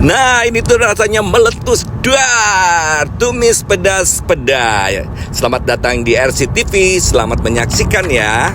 Nah, ini tuh rasanya meletus duar, tumis pedas pedas. Selamat datang di RCTV, selamat menyaksikan ya.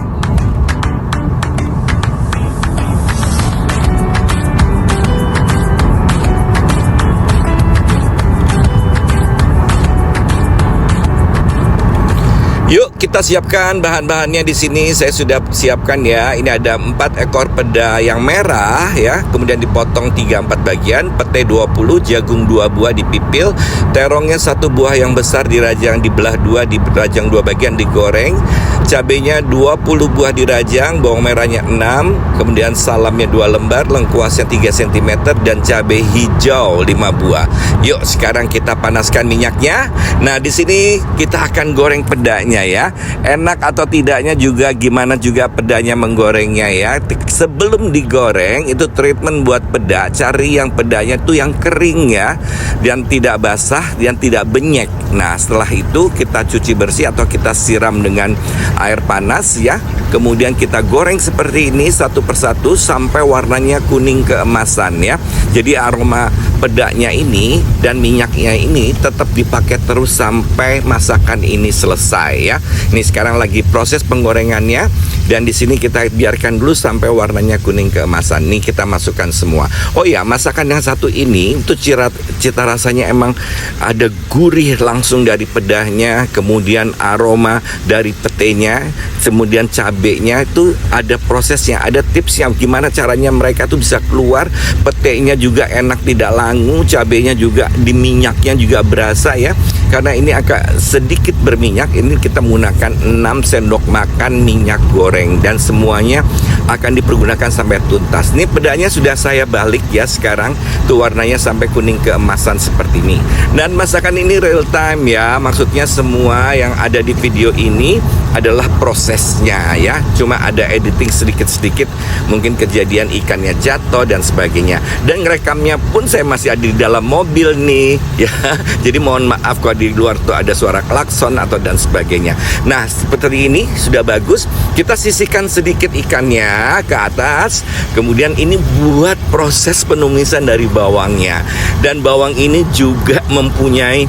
Yuk kita siapkan bahan-bahannya di sini. Saya sudah siapkan ya. Ini ada 4 ekor peda yang merah ya. Kemudian dipotong 3-4 bagian. Pete 20, jagung 2 buah dipipil. Terongnya 1 buah yang besar dirajang dibelah 2, dirajang 2 bagian digoreng. Cabenya 20 buah dirajang, bawang merahnya 6, kemudian salamnya 2 lembar, lengkuasnya 3 cm dan cabai hijau 5 buah. Yuk sekarang kita panaskan minyaknya. Nah, di sini kita akan goreng pedanya ya. Enak atau tidaknya juga gimana juga pedanya menggorengnya ya. Sebelum digoreng itu treatment buat peda, cari yang pedanya itu yang kering ya, dan tidak basah dan tidak benyek. Nah, setelah itu kita cuci bersih atau kita siram dengan air panas ya. Kemudian kita goreng seperti ini satu persatu sampai warnanya kuning keemasan ya. Jadi aroma pedanya ini dan minyaknya ini tetap dipakai terus sampai masakan ini selesai ya. Ini sekarang lagi proses penggorengannya dan di sini kita biarkan dulu sampai warnanya kuning keemasan. Nih kita masukkan semua. Oh ya, masakan yang satu ini itu cita rasanya emang ada gurih langsung dari pedanya, kemudian aroma dari petenya, kemudian cabenya itu ada prosesnya, ada tipsnya gimana caranya mereka tuh bisa keluar. Petenya juga enak tidak langu, cabenya juga di minyaknya juga berasa ya. Karena ini agak sedikit berminyak, ini kita menggunakan 6 sendok makan minyak goreng dan semuanya akan dipergunakan sampai tuntas. Ini pedanya sudah saya balik ya sekarang, tuh warnanya sampai kuning keemasan seperti ini. Dan masakan ini real time ya, maksudnya semua yang ada di video ini adalah prosesnya ya. Cuma ada editing sedikit-sedikit, mungkin kejadian ikannya jatuh dan sebagainya. Dan ngerekamnya pun saya masih ada di dalam mobil nih ya. Jadi mohon maaf kalau di luar tuh ada suara klakson atau dan sebagainya. Nah, seperti ini sudah bagus. Kita sisihkan sedikit ikannya ke atas. Kemudian ini buat proses penumisan dari bawangnya. Dan bawang ini juga mempunyai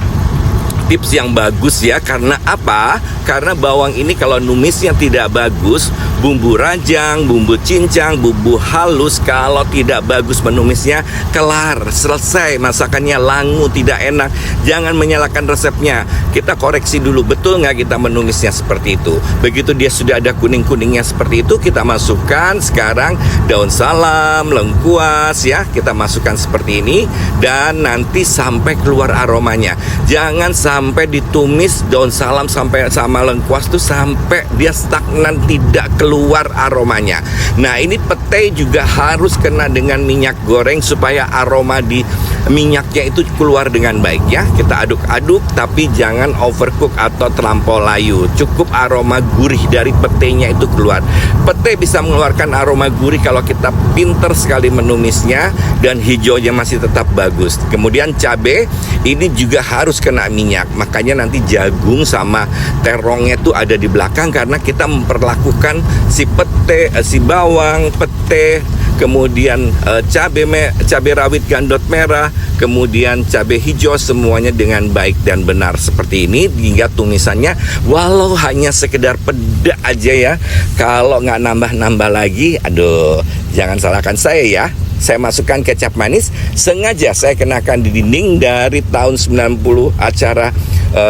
tips yang bagus ya. Karena apa? Karena bawang ini kalau numisnya tidak bagus, bumbu rajang, bumbu cincang, bumbu halus kalau tidak bagus menumisnya, kelar, selesai masakannya, langu, tidak enak. Jangan menyalahkan resepnya. Kita koreksi dulu, betul nggak kita menumisnya seperti itu. Begitu dia sudah ada kuning-kuningnya seperti itu, kita masukkan sekarang daun salam, lengkuas ya. Kita masukkan seperti ini dan nanti sampai keluar aromanya. Jangan sampai ditumis daun salam sampai sama lengkuas tuh sampai dia stagnan, tidak keluar aromanya. Nah, ini pete juga harus kena dengan minyak goreng supaya aroma di minyaknya itu keluar dengan baik ya. Kita aduk-aduk tapi jangan overcook atau terlampau layu. Cukup aroma gurih dari petenya itu keluar. Pete bisa mengeluarkan aroma gurih kalau kita pinter sekali menumisnya dan hijaunya masih tetap bagus. Kemudian cabai ini juga harus kena minyak. Makanya nanti jagung sama terongnya itu ada di belakang karena kita memperlakukan si pete, si bawang, pete, kemudian cabai rawit gandot merah, kemudian cabai hijau semuanya dengan baik dan benar seperti ini hingga tumisannya walau hanya sekedar peda aja ya. Kalau nggak nambah-nambah lagi, aduh jangan salahkan saya ya. Saya masukkan kecap manis, sengaja saya kenakan di dinding dari tahun 90 acara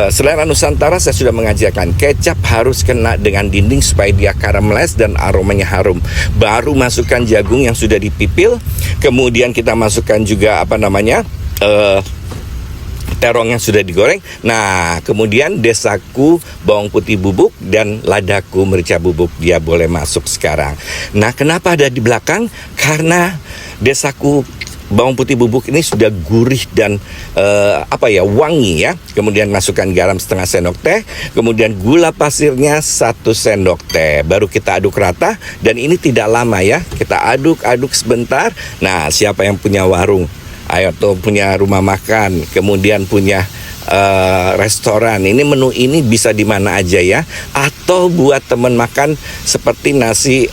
Selera Nusantara. Saya sudah mengajarkan kecap harus kena dengan dinding supaya dia karamelis dan aromanya harum. Baru masukkan jagung yang sudah dipipil, kemudian kita masukkan juga terong yang sudah digoreng. Nah, kemudian desaku bawang putih bubuk dan ladaku merica bubuk dia boleh masuk sekarang. Nah, kenapa ada di belakang? Karena desaku bawang putih bubuk ini sudah gurih dan wangi ya. Kemudian masukkan garam setengah sendok teh, kemudian gula pasirnya 1 sendok teh. Baru kita aduk rata dan ini tidak lama ya. Kita aduk-aduk sebentar. Nah, siapa yang punya warung? Ayo tuh, punya rumah makan, kemudian punya restoran. Ini menu ini bisa di mana aja ya. Atau buat teman makan seperti nasi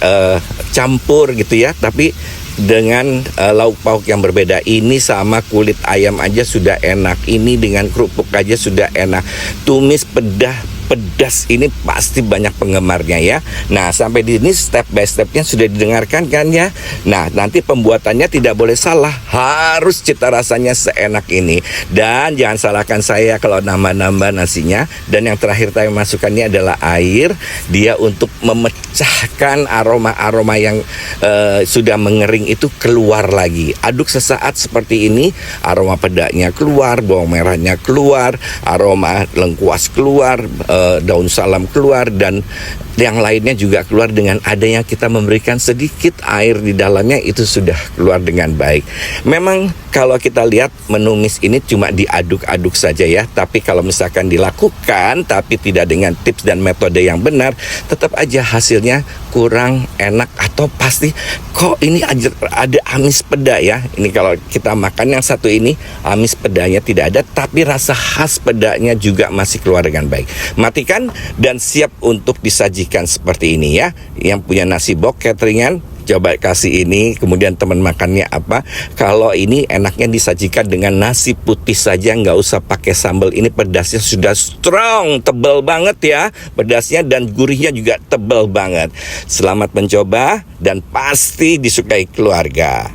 campur gitu ya. Tapi dengan lauk pauk yang berbeda. Ini sama kulit ayam aja sudah enak, ini dengan kerupuk aja sudah enak. Tumis pedas ini pasti banyak penggemarnya ya. Nah, sampai di sini step by stepnya sudah didengarkan kan ya. Nah, nanti pembuatannya tidak boleh salah, harus cita rasanya seenak ini. Dan jangan salahkan saya kalau nambah-nambah nasinya. Dan yang terakhir saya masukkannya adalah air, dia untuk memecahkan aroma-aroma yang sudah mengering itu keluar lagi. Aduk sesaat seperti ini, aroma pedanya keluar, bawang merahnya keluar, aroma lengkuas keluar, daun salam keluar, dan yang lainnya juga keluar. Dengan adanya kita memberikan sedikit air di dalamnya, itu sudah keluar dengan baik. Memang kalau kita lihat menumis ini cuma diaduk-aduk saja ya, tapi kalau misalkan dilakukan tapi tidak dengan tips dan metode yang benar, tetap aja hasilnya kurang enak, atau pasti kok ini ada amis peda ya. Ini kalau kita makan yang satu ini, amis pedanya tidak ada, tapi rasa khas pedanya juga masih keluar dengan baik. Matikan dan siap untuk disajikan seperti ini ya. Yang punya nasi box cateringan, coba kasih ini. Kemudian teman makannya apa? Kalau ini enaknya disajikan dengan nasi putih saja, nggak usah pakai sambal. Ini pedasnya sudah strong, tebal banget ya pedasnya, dan gurihnya juga tebal banget. Selamat mencoba dan pasti disukai keluarga.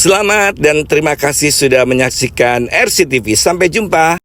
Selamat dan terima kasih sudah menyaksikan RCTV. Sampai jumpa.